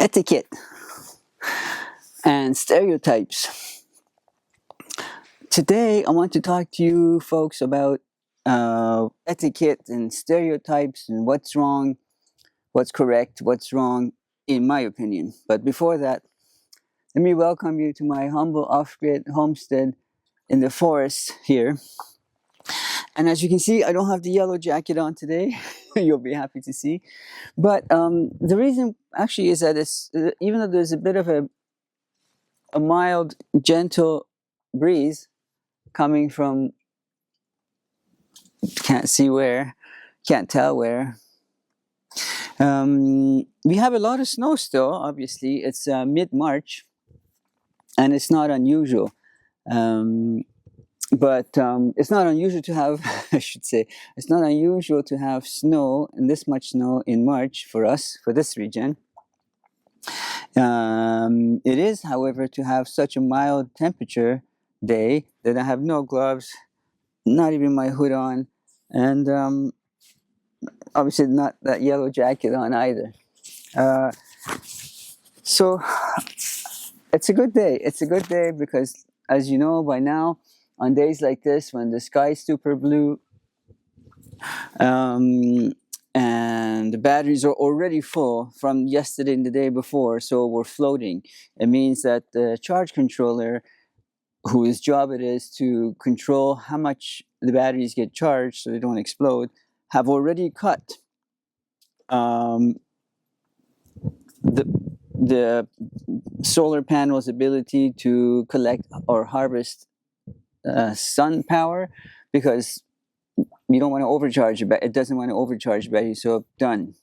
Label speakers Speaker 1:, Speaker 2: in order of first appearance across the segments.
Speaker 1: etiquette and stereotypes. Today, I want to talk to you folks about etiquette and stereotypes and what's wrong, what's correct, what's wrong, in my opinion. But before that, let me welcome you to my humble off-grid homestead in the forest here. And as you can see, I don't have the yellow jacket on today. You'll be happy to see. But the reason actually is that it's, even though there's a bit of a mild, gentle breeze coming from, can't see where, can't tell where. We have a lot of snow still, obviously. It's mid-March, and it's not unusual. But it's not unusual to have, I should say, it's not unusual to have snow, and this much snow in March for us, for this region. It is, however, to have such a mild temperature day that I have no gloves, not even my hood on, and obviously not that yellow jacket on either. So it's a good day. It's a good day because, as you know by now, on days like this, when the sky is super blue, and the batteries are already full from yesterday and the day before, so we're floating. It means that the charge controller, whose job it is to control how much the batteries get charged so they don't explode, have already cut the solar panel's ability to collect or harvest sun power, because you don't want to overcharge it, but it doesn't want to overcharge battery, so done.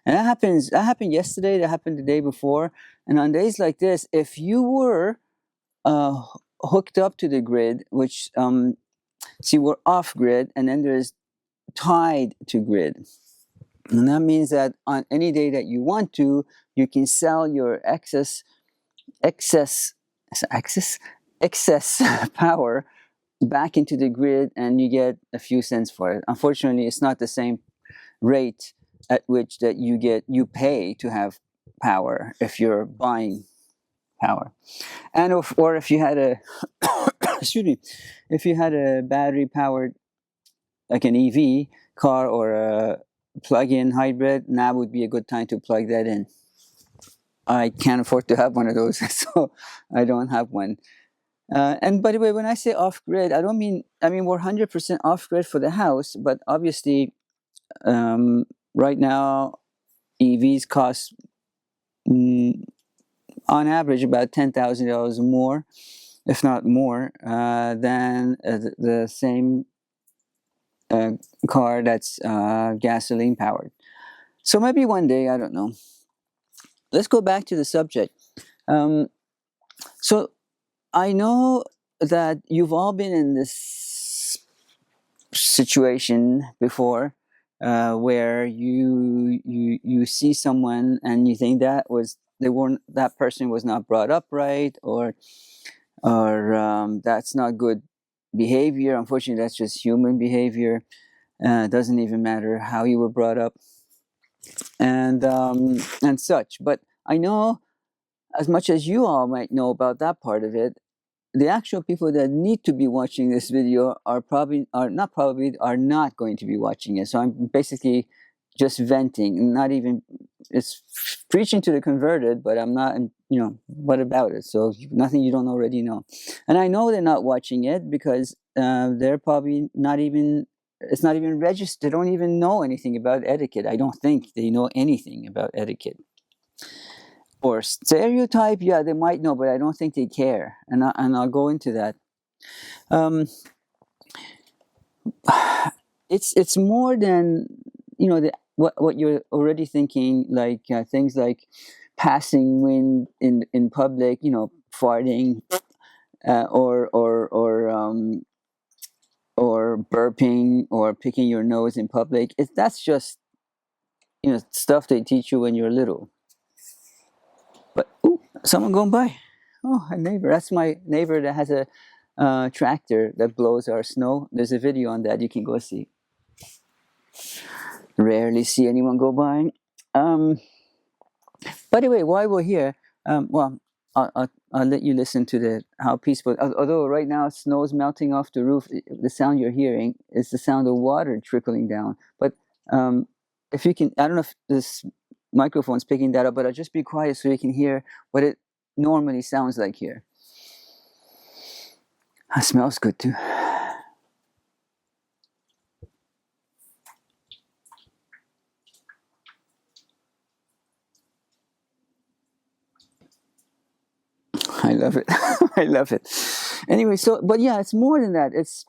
Speaker 1: And that happened yesterday, that happened the day before. And on days like this, if you were hooked up to the grid, which see, we're off grid, and then there's tied to grid. And that means that on any day that you want to, you can sell your excess power back into the grid, and you get a few cents for it. Unfortunately, it's not the same rate at which that you pay to have power if you're buying power. And or if you had a excuse me, if you had a battery powered, like an EV car or a plug-in hybrid, now would be a good time to plug that in. I can't afford to have one of those, so I don't have one. And by the way, when I say off-grid, I mean we're 100% off-grid for the house, but obviously right now EVs cost on average about $10,000 more, if not more, than the same car that's gasoline powered. So maybe one day, I don't know. Let's go back to the subject. So I know that you've all been in this situation before, where you see someone and you think that person was not brought up right, or that's not good behavior. Unfortunately, that's just human behavior. It doesn't even matter how you were brought up, and such. But I know, as much as you all might know about that part of it, the actual people that need to be watching this video are not going to be watching it. So I'm basically just venting, not even, it's preaching to the converted, but I'm not, what about it? So nothing you don't already know. And I know they're not watching it because they're probably not even, it's not even registered. They don't even know anything about etiquette. I don't think they know anything about etiquette. Or stereotype, yeah, they might know, but I don't think they care, and I'll go into that. It's more than what you're already thinking, like things like passing wind in public, farting, or burping, or picking your nose in public. That's just stuff they teach you when you're little. But someone going by. Oh, a neighbor. That's my neighbor that has a tractor that blows our snow. There's a video on that. You can go see. Rarely see anyone go by. By the way, while we're here, well, I'll let you listen to the how peaceful. Although right now snow's melting off the roof, the sound you're hearing is the sound of water trickling down. But um, if you can, I don't know if this microphone's picking that up, but I'll just be quiet so you can hear what it normally sounds like here. It smells good too. I love it. I love it. Anyway, so but yeah, it's more than that. It's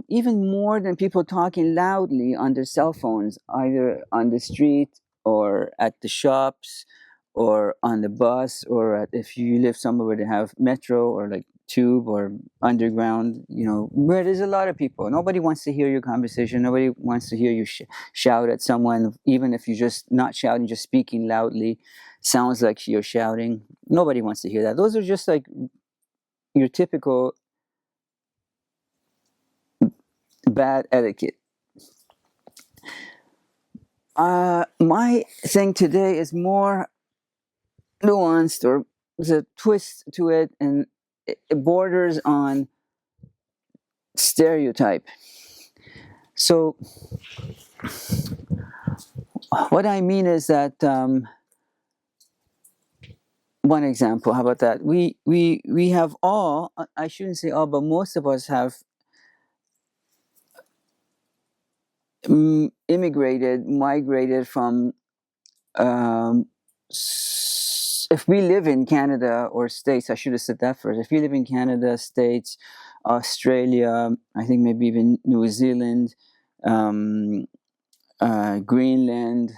Speaker 1: even more than people talking loudly on their cell phones, either on the street or at the shops or on the bus or if you live somewhere where they have metro or like tube or underground, where there's a lot of people. Nobody wants to hear your conversation. Nobody wants to hear you shout at someone, even if you're just not shouting, just speaking loudly. Sounds like you're shouting. Nobody wants to hear that. Those are just like your typical bad etiquette. My thing today is more nuanced, or there's a twist to it, and it borders on stereotype. So, what I mean is that one example. How about that? We have all. I shouldn't say all, but most of us have migrated from. If we live in Canada or States, I should have said that first. If you live in Canada, States, Australia, I think maybe even New Zealand, Greenland,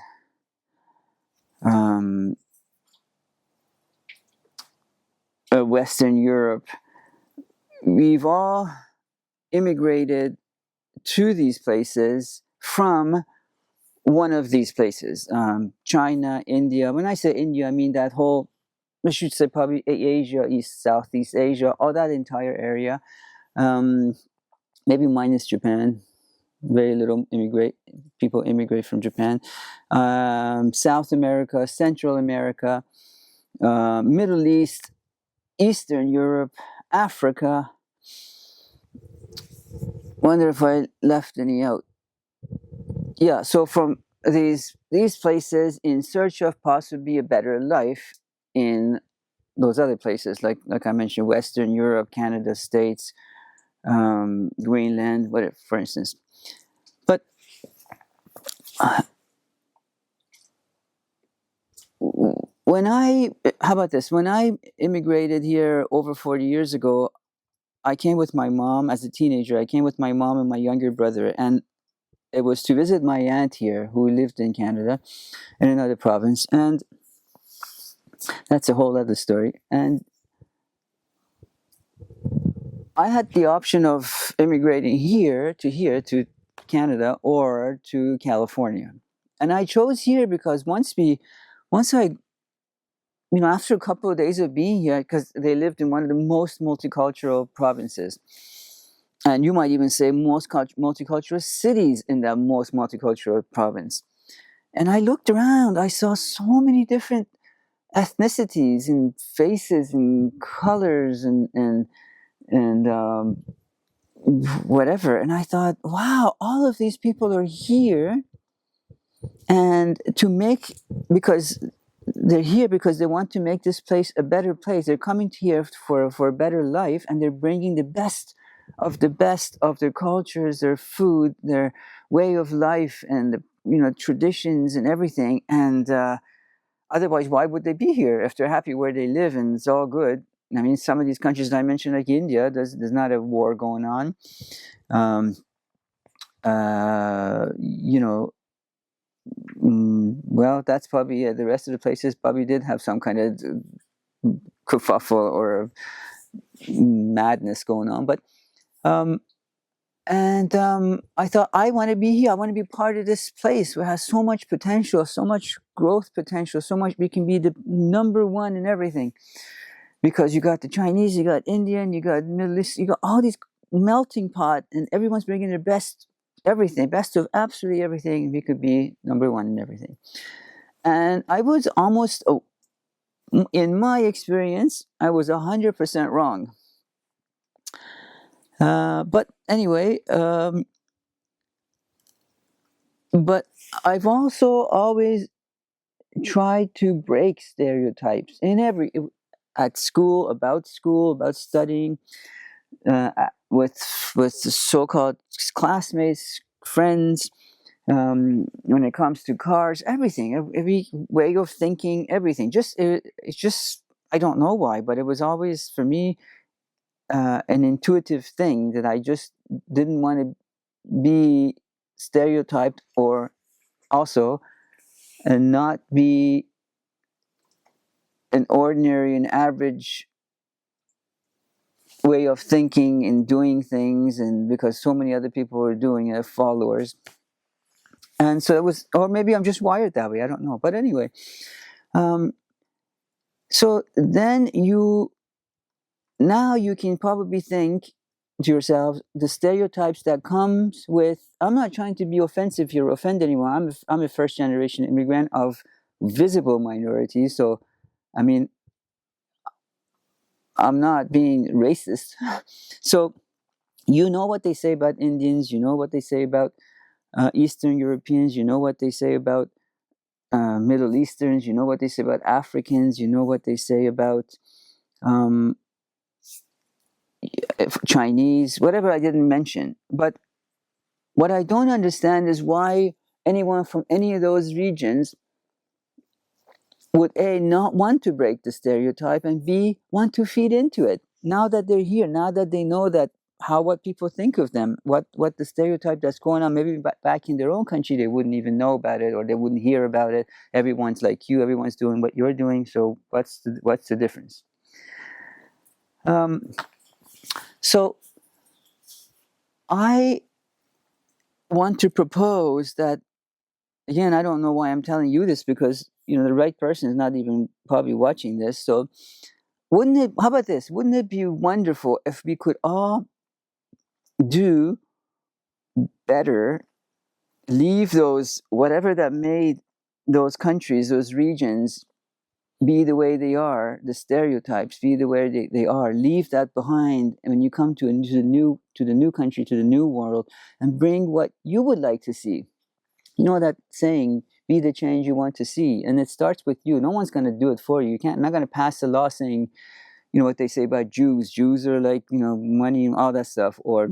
Speaker 1: Western Europe, we've all immigrated to these places from one of these places. China, India. When I say India, I mean that whole, I should say probably Asia, Southeast Asia, all that entire area. Maybe minus Japan. Very little people immigrate from Japan. South America, Central America, Middle East, Eastern Europe, Africa. Wonder if I left any out. Yeah, so from these places in search of possibly a better life in those other places, like I mentioned, Western Europe, Canada, States, Greenland, whatever, for instance. But how about this? When I immigrated here over 40 years ago, I came with my mom as a teenager. I came with my mom and my younger brother, and it was to visit my aunt here who lived in Canada in another province, and that's a whole other story. And I had the option of immigrating here to Canada or to California. And I chose here because once I, after a couple of days of being here, because they lived in one of the most multicultural provinces, and you might even say most multicultural cities in that most multicultural province. And I looked around, I saw so many different ethnicities and faces and colors and whatever. And I thought, wow, all of these people are here, and because they're here because they want to make this place a better place. They're coming here for a better life, and they're bringing the best of their cultures, their food, their way of life, and traditions and everything. And otherwise, why would they be here if they're happy where they live and it's all good? I mean, some of these countries that I mentioned, like India, there's not a war going on. Well, that's probably the rest of the places probably did have some kind of kerfuffle or madness going on. But I thought, I want to be here. I want to be part of this place where it has so much potential, so much growth potential, so much we can be the number one in everything. Because you got the Chinese, you got Indian, you got Middle East, you got all these melting pot, and everyone's bringing their best, everything, best of absolutely everything. We could be number one in everything. And I was almost, in my experience, I was 100% wrong. But anyway, but I've also always tried to break stereotypes in at school, about studying, with the so-called classmates, friends. When it comes to cars, everything, every way of thinking, everything. It's just, I don't know why, but it was always for me an intuitive thing that I just didn't want to be stereotyped, or also and not be an ordinary and average way of thinking and doing things, and because so many other people were doing it, followers. And so it was, or maybe I'm just wired that way, I don't know. But anyway, so then now you can probably think to yourself, the stereotypes that comes with, I'm not trying to be offensive here or offend anyone. I'm a first generation immigrant of visible minorities, so I mean, I'm not being racist. So you know what they say about Indians, you know what they say about Eastern Europeans, you know what they say about Middle Easterns, you know what they say about Africans, you know what they say about Chinese, whatever I didn't mention. But what I don't understand is why anyone from any of those regions would A, not want to break the stereotype, and B, want to feed into it. Now that they're here, now that they know that what people think of them, what the stereotype that's going on, maybe back in their own country, they wouldn't even know about it, or they wouldn't hear about it. Everyone's like you, everyone's doing what you're doing, so what's the difference? So I want to propose that, again, I don't know why I'm telling you this, because the right person is not even probably watching this. So how about this? Wouldn't it be wonderful if we could all do better, leave those, whatever that made those countries, those regions, be the way they are, the stereotypes be the way they are, leave that behind, and when you come to the new country, to the new world, and bring what you would like to see. You know that saying, be the change you want to see, and it starts with you. No one's going to do it for you. I'm not going to pass a law saying, what they say about Jews are like, money and all that stuff, or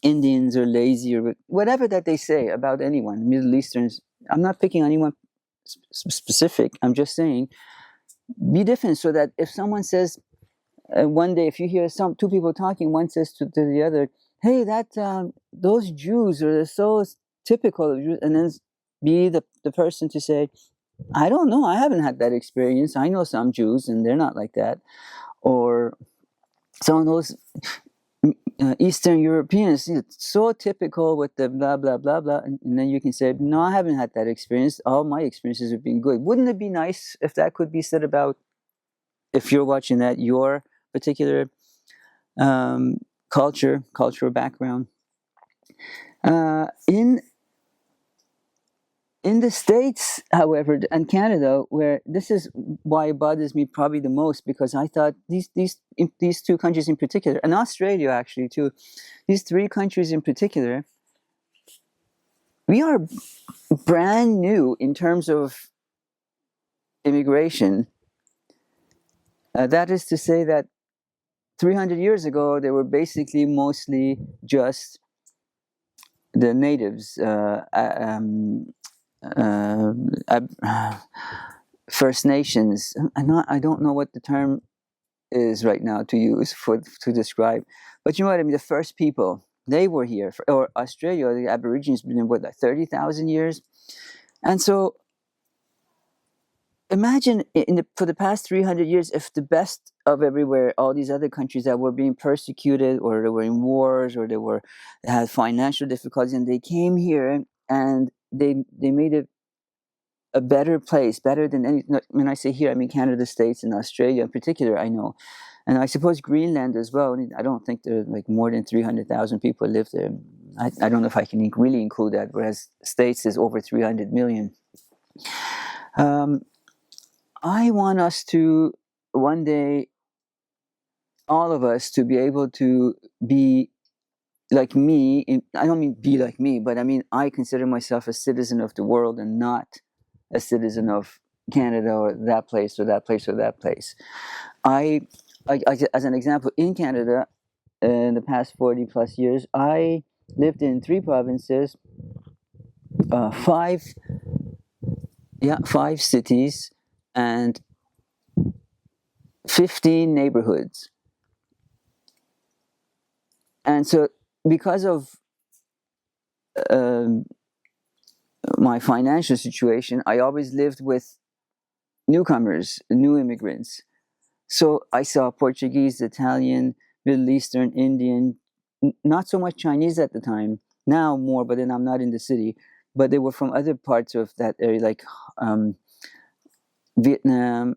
Speaker 1: Indians are lazy, or whatever that they say about anyone, Middle Easterns. I'm not picking on anyone specific. I'm just saying, be different, so that if someone says, one day, if you hear two people talking, one says to the other, hey, those Jews are so typical of Jews, and then be the person to say, I don't know, I haven't had that experience. I know some Jews and they're not like that. Or some of those Eastern Europeans, so typical with the blah, blah, blah, blah. And then you can say, no, I haven't had that experience. All my experiences have been good. Wouldn't it be nice if that could be said about, if you're watching that, your particular cultural background? In the States, however, and Canada, where this is why it bothers me probably the most, because I thought these two countries in particular, and Australia actually too, these three countries in particular, we are brand new in terms of immigration. That is to say that 300 years ago, they were basically mostly just the natives, First Nations. I don't know what the term is right now to use to describe, but you know what I mean. The first people, they were here, or Australia, the Aborigines, been in like 30,000 years, and so imagine for the past 300 years, if the best of everywhere, all these other countries that were being persecuted, or they were in wars, or they had financial difficulties, and they came here and they made it a better place, better than any. When I say here, I mean Canada, States, and Australia in particular. I know, and I suppose Greenland as well. I don't think there are like more than 300,000 people live there. I don't know if I can really include that. Whereas States is over 300 million. Um, I want us to one day, all of us, to be able to be like me. I don't mean be like me, but I mean I consider myself a citizen of the world and not a citizen of Canada or that place or that place or that place. I, as an example, in Canada, in the past 40 plus years, I lived in 3 provinces, five, yeah, 5 cities, and 15 neighborhoods. And so, because of um, my financial situation, I always lived with newcomers, new immigrants. So I saw Portuguese, Italian, Middle Eastern, Indian, not so much Chinese at the time. Now more, but then I'm not in the city. But they were from other parts of that area, like Vietnam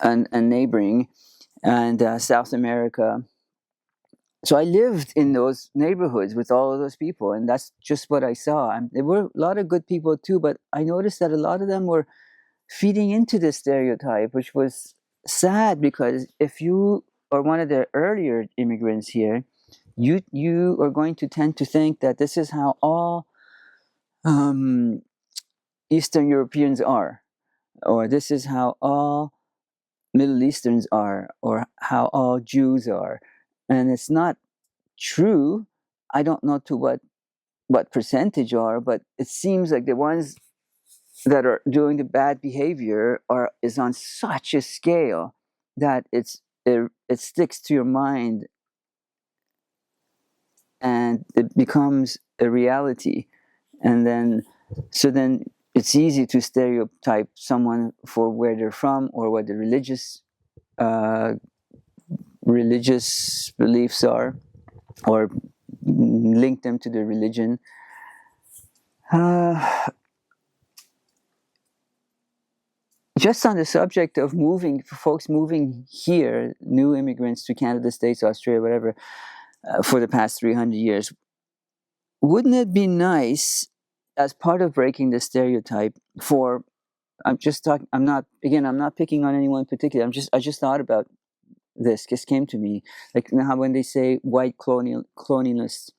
Speaker 1: and neighboring, and South America. So I lived in those neighborhoods with all of those people, and that's just what I saw. And there were a lot of good people too, but I noticed that a lot of them were feeding into this stereotype, which was sad, because if you are one of the earlier immigrants here, you are going to tend to think that this is how all um, Eastern Europeans are, or this is how all Middle Easterns are, or how all Jews are, and it's not true. I don't know to what percentage are, but it seems like the ones that are doing the bad behavior is on such a scale that it sticks to your mind, and it becomes a reality. And then it's easy to stereotype someone for where they're from or what the uh, religious beliefs are, or link them to the religion. uh, just on the subject of moving, folks moving here, new immigrants to Canada, States, Australia, whatever, for the past 300 years, wouldn't it be nice, as part of breaking the stereotype, for, I'm just talking, I'm not picking on anyone in particular, I just thought about this, just came to me, like how when they say white colonialists,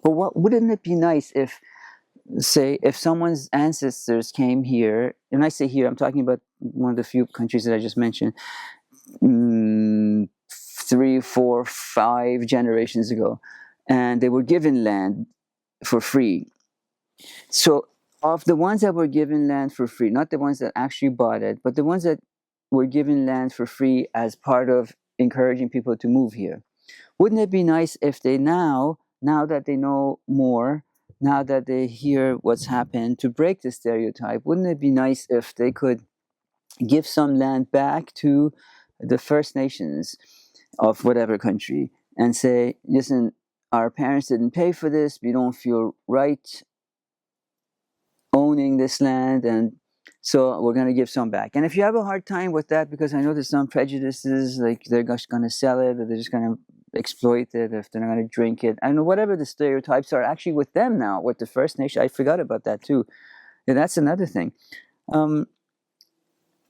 Speaker 1: but what wouldn't it be nice if, say, if someone's ancestors came here, and I say here, I'm talking about one of the few countries that I just mentioned, 3, 4, 5 generations ago, and they were given land for free. So, of the ones that were given land for free, not the ones that actually bought it, but the ones that were given land for free as part of encouraging people to move here, wouldn't it be nice if they now that they know more, now that they hear what's happened, to break the stereotype, wouldn't it be nice if they could give some land back to the First Nations of whatever country and say, listen, our parents didn't pay for this, we don't feel right owning this land, and so we're going to give some back. And if you have a hard time with that, because I know there's some prejudices, like they're just going to sell it, or they're just going to exploit it, if they're not going to drink it, I know, whatever the stereotypes are actually with them now, with the First Nation, I forgot about that too. Yeah, that's another thing.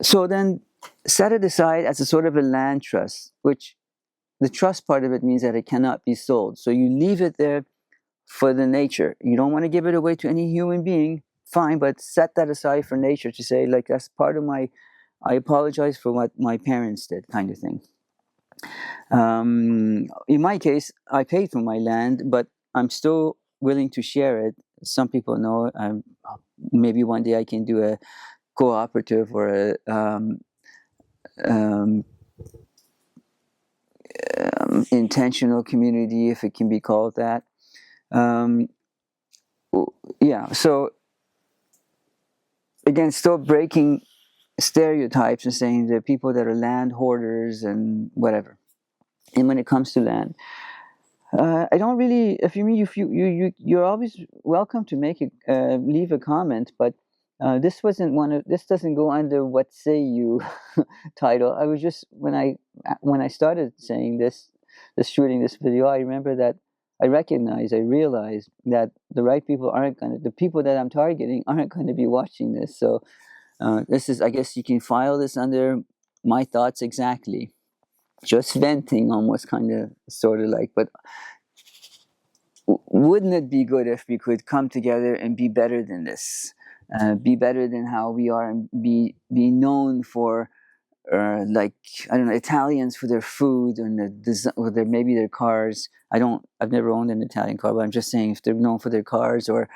Speaker 1: So then set it aside as a sort of a land trust, which the trust part of it means that it cannot be sold. So you leave it there for the nature. You don't want to give it away to any human being, fine, but set that aside for nature, to say, like, that's part of I apologize for what my parents did, kind of thing. In my case, I paid for my land, but I'm still willing to share it. Some people know, maybe one day I can do a cooperative or a um, intentional community, if it can be called that. Yeah, so again, still breaking stereotypes and saying the people that are land hoarders and whatever. And when it comes to land, I don't really. If you mean you're always welcome to leave a comment, but this wasn't one of. This doesn't go under "What Say You" title. I was just when I started saying this shooting this video, I remember that I recognize, I realize that the right people the people that I'm targeting aren't going to be watching this. So this is, I guess you can file this under my thoughts exactly. Just venting, almost, kind of, sort of like. But wouldn't it be good if we could come together and be better than this? Be better than how we are, and be known for, like, I don't know, Italians for their food and or maybe their cars. I've never owned an Italian car, but I'm just saying, if they're known for their cars, or